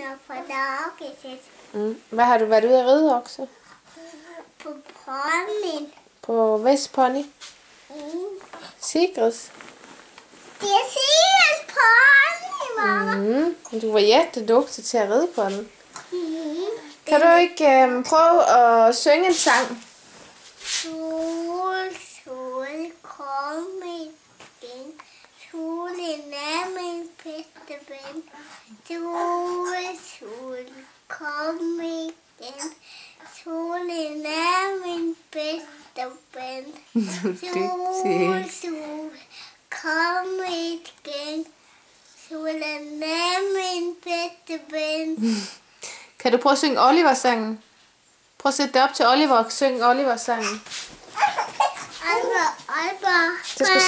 og på dagkæsset. Hvad har du været ude at ride også? På pånden. På Vestpony? Sigrids? Det er Sigrids pony, mamma. Du var jätteduktig til at ride på den. Kan du ikke prøve at synge en sang? Sol, sol, kom igen. Solen er min bedste ven. Sol, sol, kom igen. Solen er min bedste ven. Sol, sol, kom igen. Solen er min bedste ven. Kan du prøve at synge Oliver-sangen? Prøv at sætte dig op til Oliver og synge Oliver-sangen. Oliver, Det skal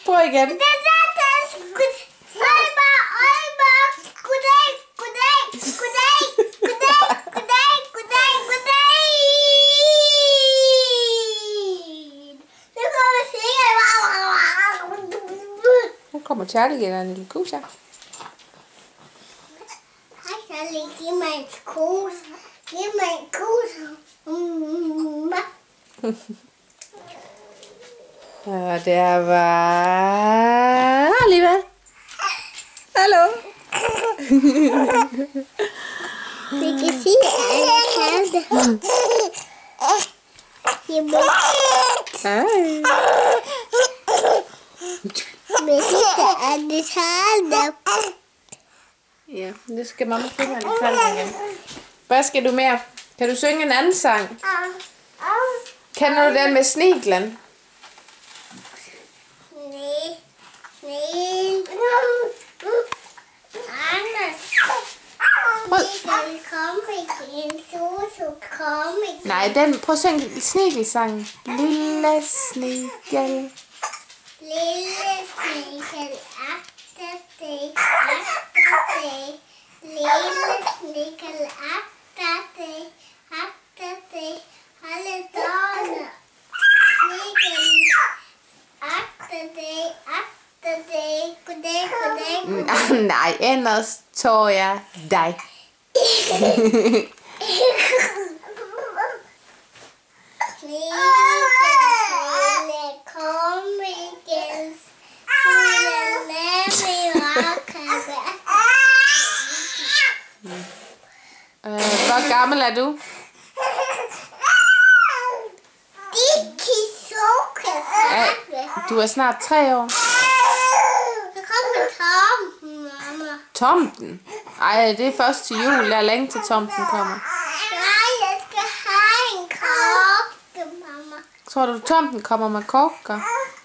Prøv igen. Nu kommer Charlie igen, en lille kus her. Hej Charlie, giv mig en kus. Giv mig en kus. Og der var Oliver. Hallo. Vi kan sige, at jeg kaldte. Hej. Men sidste er det kaldte. Ja, det skal mamma finde en detalje igen. Hvad skal du mere? Kan du synge en anden sang? Kender du den med sniglen? Nej. Anders. Snigel, kom igen. Soso, kom igen. Nej, den, prøv at synge snigelsangen. Lille snigel. Lille snigel, agter dig, agter dig. Lille snigel, agter dig, agter dig. Alle dårne. Snigel, agter dig, agter dig. Goddag, goddag. Nej, ellers tår jeg dig. Snigel, kom igen. Solen er min rakkebe. Hvor gammel er du? Du er snart 3 år. Så kommer tomten, mamma. Tomten? Ej, det er først til jul. Der er længe til tomten kommer. Nej, jeg skal have en kogge, mamma. Tror du, tomten kommer med kokker?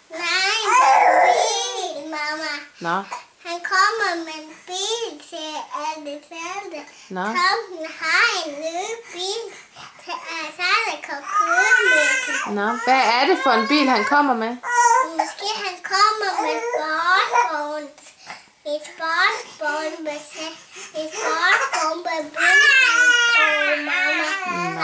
Nej, en bil, mamma. Nå. Han kommer med en bil til alle forældre. Nå. Tomten har en ny bil til alle kan køre med. Nå, hvad er det for en bil, han kommer med? Måske han kommer med sportsvogn. Et sportsvogn med bundvogn på, mamma.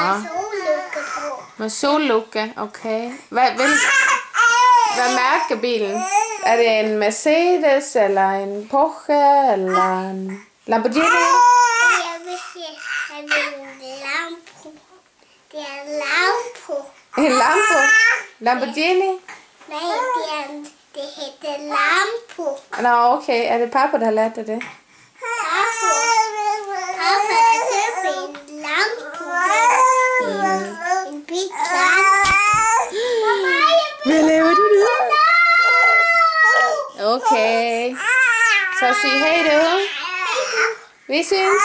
Og sollukke på. Med sollukke, okay. Hvad mærker bilen? Er det en Mercedes, eller en Porsche, eller en Lamborghini? Jeg vil sige, at det er en lampo. Det er en lampo. En Lambo? Lamborghini? Nej, det hedder lampo. Nå, okay. Er det pappa, der har lært dig det? Pappa har købt en lampo. En big lampo. Hvad laver du nu? Okay. Så sig hej derude. Vi synes.